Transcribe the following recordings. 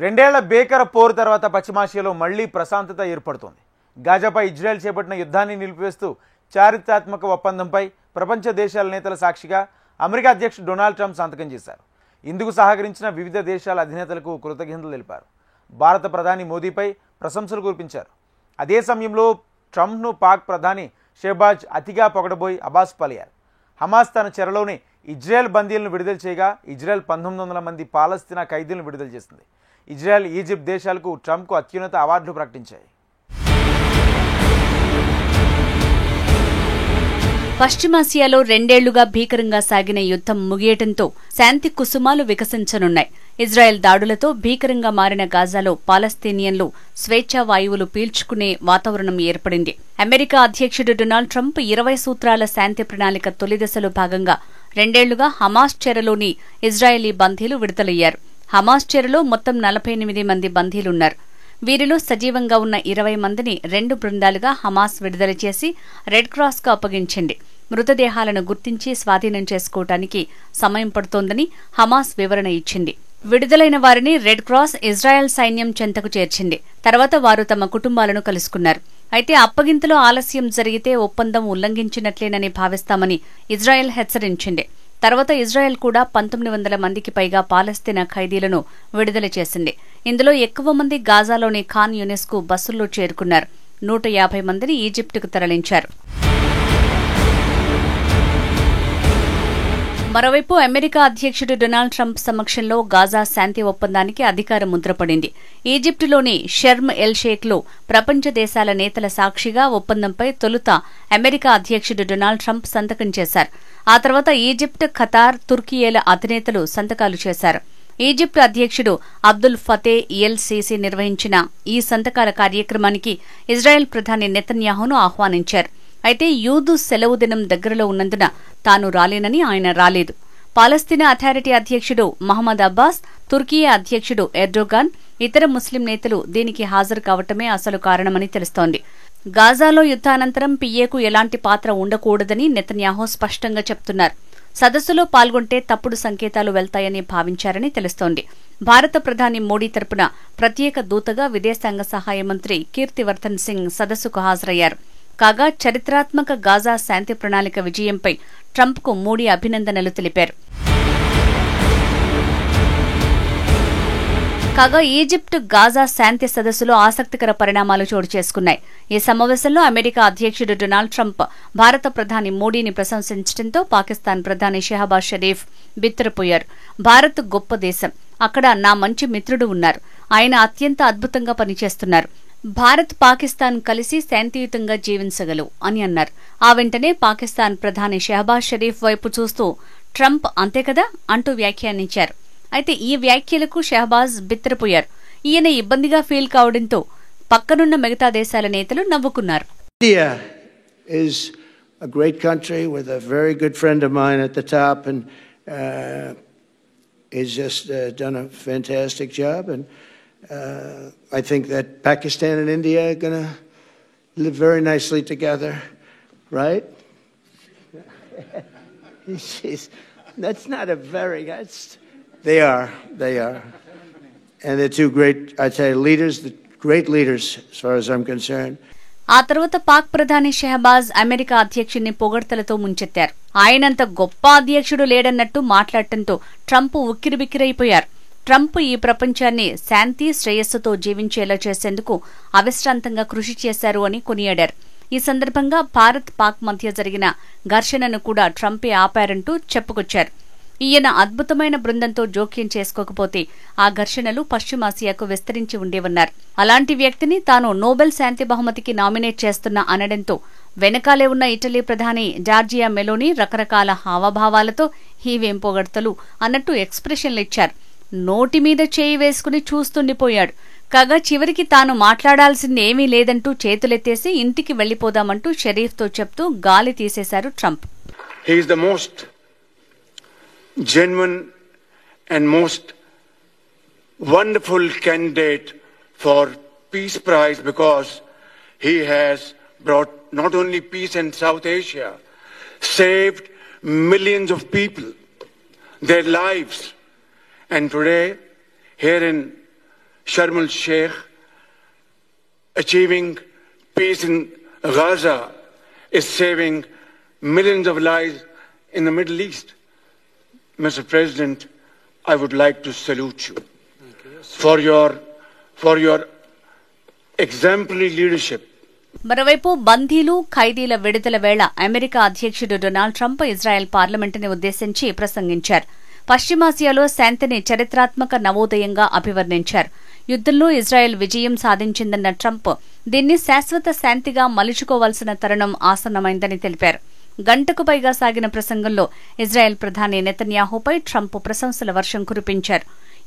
రెండేళ్ల భీకర పోరు తర్వాత పశ్చిమాసియాలో మళ్లీ ప్రశాంతత ఏర్పడుతోంది. గాజాపై ఇజ్రాయెల్ చేపట్టిన యుద్ధాన్ని నిలిపివేస్తూ చారిత్రాత్మక ఒప్పందంపై ప్రపంచ దేశాల నేతల సాక్షిగా అమెరికా అధ్యక్షుడు డొనాల్డ్ ట్రంప్ సంతకం చేశారు. ఇందుకు సహకరించిన వివిధ దేశాల అధినేతలకు కృతజ్ఞతలు తెలిపారు. భారత ప్రధాని మోదీపై ప్రశంసలు కురిపించారు. అదే సమయంలో ట్రంప్ను పాక్ ప్రధాని షెహబాజ్ అతిగా పొగడబోయి అబాస్ పలియారు. హమాస్ తన చెరలోనే ఇజ్రాయెల్ బందీలను విడుదల చేయగా ఇజ్రాయెల్ 1900 మంది పాలస్తీనా ఖైదీలను విడుదల చేసింది. ఇజ్రాయెల్, ఈజిప్ట్ దేశాలకు ట్రంప్కు అత్యున్నత అవార్డులు ప్రకటించాయి. పశ్చిమాసియాలో రెండేళ్లుగా భీకరంగా సాగిన యుద్ధం ముగియటంతో శాంతి కుసుమాలు వికసించనున్నాయి. ఇజ్రాయెల్ దాడులతో భీకరంగా మారిన గాజాలో పాలస్తీనియన్లు స్వేచ్ఛా వాయువులు పీల్చుకునే వాతావరణం ఏర్పడింది. అమెరికా అధ్యక్షుడు డొనాల్డ్ ట్రంప్ 20 సూత్రాల శాంతి ప్రణాళిక తొలిదశలో భాగంగా రెండేళ్లుగా హమాస్ చెరలోని ఇజ్రాయెలీ బందీలు విడుదలయ్యారు. హమాస్ చెరలో మొత్తం 48 మంది బందీలున్నారు. వీరిలో సజీవంగా ఉన్న 20 మందిని 2 బృందాలుగా హమాస్ విడుదల చేసి రెడ్ క్రాస్కు అప్పగించింది. మృతదేహాలను గుర్తించి స్వాధీనం చేసుకోవటానికి సమయం పడుతోందని హమాస్ వివరణ ఇచ్చింది. విడుదలైన వారిని రెడ్ క్రాస్ ఇజ్రాయెల్ సైన్యం చెంతకు చేర్చింది. తర్వాత వారు తమ కుటుంబాలను కలుసుకున్నారు. అయితే అప్పగింతలో ఆలస్యం జరిగితే ఒప్పందం ఉల్లంఘించినట్లేనని భావిస్తామని ఇజ్రాయెల్ హెచ్చరించింది. తర్వాత ఇజ్రాయెల్ కూడా 1900 మందికి పైగా పాలస్తీనా ఖైదీలను విడుదల చేసింది. ఇందులో ఎక్కువ మంది గాజాలోని ఖాన్ యూనిస్కు బస్సుల్లో చేరుకున్నారు. 150 మందిని ఈజిప్టుకు తరలించారు. మరోవైపు అమెరికా అధ్యక్షుడు డొనాల్డ్ ట్రంప్ సమక్షంలో గాజా శాంతి ఒప్పందానికి అధికార ముద్రపడింది. ఈజిప్టులోని షర్మ్ ఎల్ షేఖ్లో ప్రపంచ దేశాల నేతల సాక్షిగా ఒప్పందంపై తొలుత అమెరికా అధ్యక్షుడు డొనాల్డ్ ట్రంప్ సంతకం చేశారు. ఆ తర్వాత ఈజిప్ట్, ఖతార్, తుర్కియేల అధినేతలు సంతకాలు చేశారు. ఈజిప్టు అధ్యక్షుడు అబ్దుల్ ఫతే ఎల్ సీసీ నిర్వహించిన ఈ సంతకాల కార్యక్రమానికి ఇజ్రాయెల్ ప్రధాని నెతన్యాహును ఆహ్వానించారు. అయితే యూదు సెలవు దినం దగ్గరలో ఉన్నందున తాను రాలేనని ఆయన రాలేదు. పాలస్తీనా అథారిటీ అధ్యక్షుడు మహమ్మద్ అబ్బాస్, తుర్కియే అధ్యక్షుడు ఎర్డోగాన్, ఇతర ముస్లిం నేతలు దీనికి హాజరు కావటమే అసలు కారణమని తెలుస్తోంది. గాజాలో యుద్ధానంతరం పిఏకు ఎలాంటి పాత్ర ఉండకూడదని నెతన్యాహు స్పష్టంగా చెప్తున్నారు. సదస్సులో పాల్గొంటే తప్పుడు సంకేతాలు వెళ్తాయని భావించారని తెలుస్తోంది. భారత ప్రధాని మోడీ తరపున ప్రత్యేక దూతగా విదేశాంగ సహాయ మంత్రి కీర్తివర్ధన్ సింగ్ సదస్సుకు హాజరయ్యారు. కాగా చరిత్రాత్మక గాజా శాంతి ప్రణాళిక విజయంపై ట్రంప్కు మోడీ అభినందనలు తెలిపారు. కాగా ఈజిప్ట్ గాజా శాంతి సదస్సులో ఆసక్తికర పరిణామాలు చోటు చేసుకున్నాయి. ఈ సమావేశంలో అమెరికా అధ్యక్షుడు డొనాల్డ్ ట్రంప్ భారత ప్రధాని మోడీని ప్రశంసించడంతో పాకిస్తాన్ ప్రధాని షెహబాజ్ షరీఫ్ బిత్తరపోయారు. భారత్ గొప్ప దేశం, అక్కడ నా మంచి మిత్రుడు ఉన్నారు, ఆయన అత్యంత అద్భుతంగా పనిచేస్తున్నారు, భారత్, పాకిస్తాన్ కలిసి శాంతియుతంగా జీవించగలవు అని అన్నారు. ఆ వెంటనే పాకిస్తాన్ ప్రధాని షెహబాజ్ షరీఫ్ వైపు చూస్తూ ట్రంప్ అంతే కదా అంటూ వ్యాఖ్యానించారు. అయితే ఈ వ్యాఖ్యలకు షెహబాజ్ బిత్తరపోయారు. ఈయన ఇబ్బందిగా ఫీల్ కావడంతో పక్కనున్న మిగతా దేశాల నేతలు నవ్వుకున్నారు. India is a great country with a very good friend of mine at the top and he's just done a fantastic job and I think that Pakistan and India are going to live very nicely together, right? That's not a very They are. And they're two great, I'd say, leaders, great leaders as far as I'm concerned. ఆ తర్వాత పాక్ ప్రధాని Shehbaz America అధ్యక్షుడిని పొగడ్తలతో ముంచెత్తారు. ఆయనంత గొప్ప అధ్యక్షుడు లేడన్నట్టు మాట్లాడటంతో Trump ఉక్కిరిబిక్కిరైపోయారు. Trump ఈ ప్రపంచాన్ని శాంతి, శ్రేయస్సుతో జీవించేలా చేసేందుకు అవిశ్రాంతంగా కృషి చేశారు అని కొనియాడారు. ఈ సందర్భంగా భారత్, పాక్ మధ్య జరిగిన ఘర్షణను కూడా ట్రంపే ఆపారంటూ చెప్పుకొచ్చారు. ఈయన అద్భుతమైన బృందంతో జోక్యం చేసుకోకపోతే ఆ ఘర్షణలు పశ్చిమాసియాకు విస్తరించి ఉండేవన్నారు. అలాంటి వ్యక్తిని తాను నోబెల్ శాంతి బహుమతికి నామినేట్ చేస్తున్నా అనడంతో వెనకాలే ఉన్న ఇటలీ ప్రధాని జార్జియా మెలోనీ రకరకాల హావభావాలతో హీవేం పొగడ్తలు అన్నట్టు ఎక్స్ప్రెషన్లిచ్చారు. నోటి మీద చేయి వేసుకుని చూస్తుండిపోయాడు. కాగా చివరికి తాను మాట్లాడాల్సింది ఏమీ లేదంటూ చేతులెత్తేసి ఇంటికి వెళ్లిపోదామంటూ షరీఫ్తో చెప్తూ గాలి తీసేశారు Trump. Genuine and most wonderful candidate for Peace Prize because he has brought not only peace in South Asia, saved millions of people, their lives, and today here in Sharm el-Sheikh, achieving peace in Gaza is saving millions of lives in the Middle East. Mr. President, I would like to salute you for your exemplary leadership. మరోవైపు బందీలు ఖైదీల విడుదల వేళ America అధ్యక్షుడు Donald Trump Israel పార్లమెంటుని ఉద్దేశించి ప్రసంగించారు. పశ్చిమాసియాలో శాంతిని చరిత్రాత్మక నవోదయంగా అభివర్ణించారు. యుద్దంలో ఇజ్రాయెల్ విజయం సాధించిందన్న ట్రంప్ దీన్ని శాశ్వత శాంతిగా మలుచుకోవాల్సిన తరుణం ఆసన్నమైందని తెలిపారు. గంటకు పైగా సాగిన ప్రసంగంలో ఇజ్రాయెల్ ప్రధాని నెతన్యాహుపై ట్రంప్ ప్రశంసల వర్షం కురిపించారు.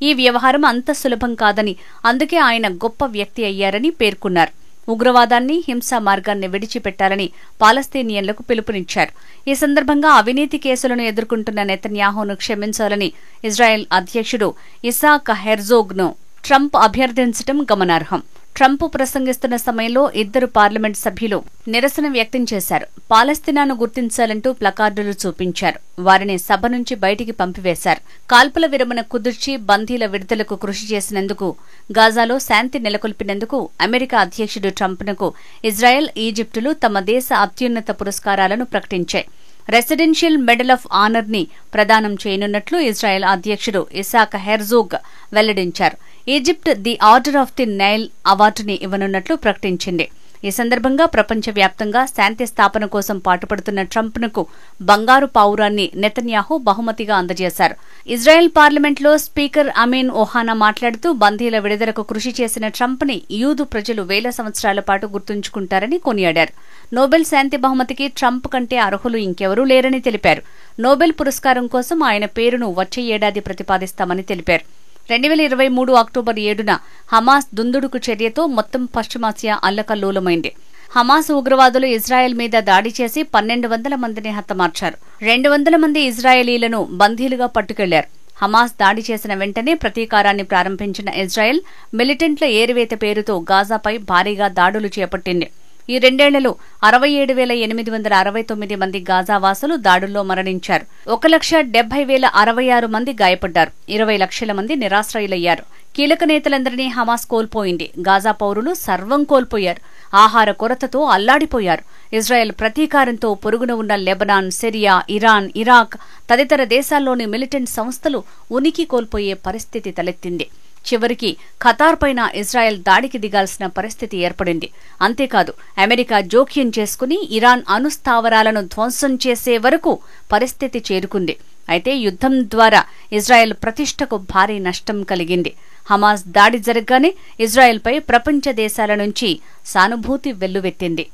ఈ వ్యవహారం అంత సులభం కాదని, అందుకే ఆయన గొప్ప వ్యక్తి అయ్యారని పేర్కొన్నారు. ఉగ్రవాదాన్ని, హింసా మార్గాన్ని విడిచిపెట్టాలని పాలస్తీనియన్లకు పిలుపునిచ్చారు. ఈ సందర్భంగా అవినీతి కేసులను ఎదుర్కొంటున్న నెతన్యాహును క్షమించాలని ఇజ్రాయెల్ అధ్యక్షుడు ఇసాక్ హెర్జోగ్ను ట్రంప్ అభ్యర్థించడం గమనార్హం. ట్రంప్ ప్రసంగిస్తున్న సమయంలో ఇద్దరు పార్లమెంట్ సభ్యులు నిరసన వ్యక్తం చేశారు. పాలస్తీనాను గుర్తించాలంటూ ప్లకార్డులు చూపించారు. వారిని సభ నుంచి బయటికి పంపివేశారు. కాల్పుల విరమణ కుదుర్చి బందీల విడుదలకు కృషి చేసినందుకు, గాజాలో శాంతి నెలకొల్పినందుకు అమెరికా అధ్యక్షుడు ట్రంప్నకు ఇజ్రాయెల్, ఈజిప్టులు తమ దేశ అత్యున్నత పురస్కారాలను ప్రకటించాయి. రెసిడెన్షియల్ మెడల్ ఆఫ్ ఆనర్ ని ప్రదానం చేయనున్నట్లు ఇజ్రాయెల్ అధ్యక్షుడు ఇసాక్ హెర్జోగ్ వెల్లడించారు. Egypt the order of the Nile అవార్డుని ఇవ్వనున్నట్లు ప్రకటించింది. ఈ సందర్భంగా ప్రపంచవ్యాప్తంగా శాంతి స్థాపన కోసం పాటుపడుతున్న ట్రంప్నకు బంగారు పావురాన్ని నెతన్యాహు బహుమతిగా అందజేశారు. ఇజ్రాయెల్ పార్లమెంట్లో స్పీకర్ అమీన్ ఓహానా మాట్లాడుతూ బందీల విడుదలకు కృషి చేసిన ట్రంప్ని యూదు ప్రజలు వేల సంవత్సరాల పాటు గుర్తుంచుకుంటారని కొనియాడారు. నోబెల్ శాంతి బహుమతికి ట్రంప్ కంటే అర్హులు ఇంకెవరూ లేరని తెలిపారు. నోబెల్ పురస్కారం కోసం ఆయన పేరును వచ్చే ఏడాది ప్రతిపాదిస్తామని తెలిపారు. 2023 అక్టోబర్ 7న హమాస్ దుందుడుకు చర్యతో మొత్తం పశ్చిమాసియా అల్లకల్లోలమైంది. హమాస్ ఉగ్రవాదులు ఇజ్రాయెల్ మీద దాడి చేసి 1200 మందిని హతమార్చారు. 200 మంది ఇజ్రాయేలీలను బందీలుగా పట్టుకెళ్లారు. హమాస్ దాడి చేసిన వెంటనే ప్రతీకారాన్ని ప్రారంభించిన ఇజ్రాయెల్ మిలిటెంట్ల ఏరివేత పేరుతో గాజాపై భారీగా దాడులు చేపట్టింది. ఈ రెండేళ్లలో 67,869 మంది గాజావాసులు దాడుల్లో మరణించారు. 1,70,066 మంది గాయపడ్డారు. 20 లక్షల మంది నిరాశ్రయులయ్యారు. కీలక నేతలందరినీ హమాస్ కోల్పోయింది. గాజా పౌరులు సర్వం కోల్పోయారు. ఆహార కొరతతో అల్లాడిపోయారు. ఇజ్రాయెల్ ప్రతీకారంతో పొరుగున ఉన్న లెబనాన్, సిరియా, ఇరాన్, ఇరాక్ తదితర దేశాల్లోని మిలిటెంట్ సంస్థలు ఉనికి కోల్పోయే పరిస్థితి తలెత్తింది. చివరికి ఖతార్ పైన ఇజ్రాయెల్ దాడికి దిగాల్సిన పరిస్థితి ఏర్పడింది. అంతేకాదు, అమెరికా జోక్యం చేసుకుని ఇరాన్ అణుస్థావరాలను ధ్వంసం చేసే వరకు పరిస్థితి చేరుకుంది. అయితే యుద్ధం ద్వారా ఇజ్రాయెల్ ప్రతిష్టకు భారీ నష్టం కలిగింది. హమాస్ దాడి జరగ్గానే ఇజ్రాయెల్పై ప్రపంచ దేశాల నుంచి సానుభూతి వెల్లువెత్తింది.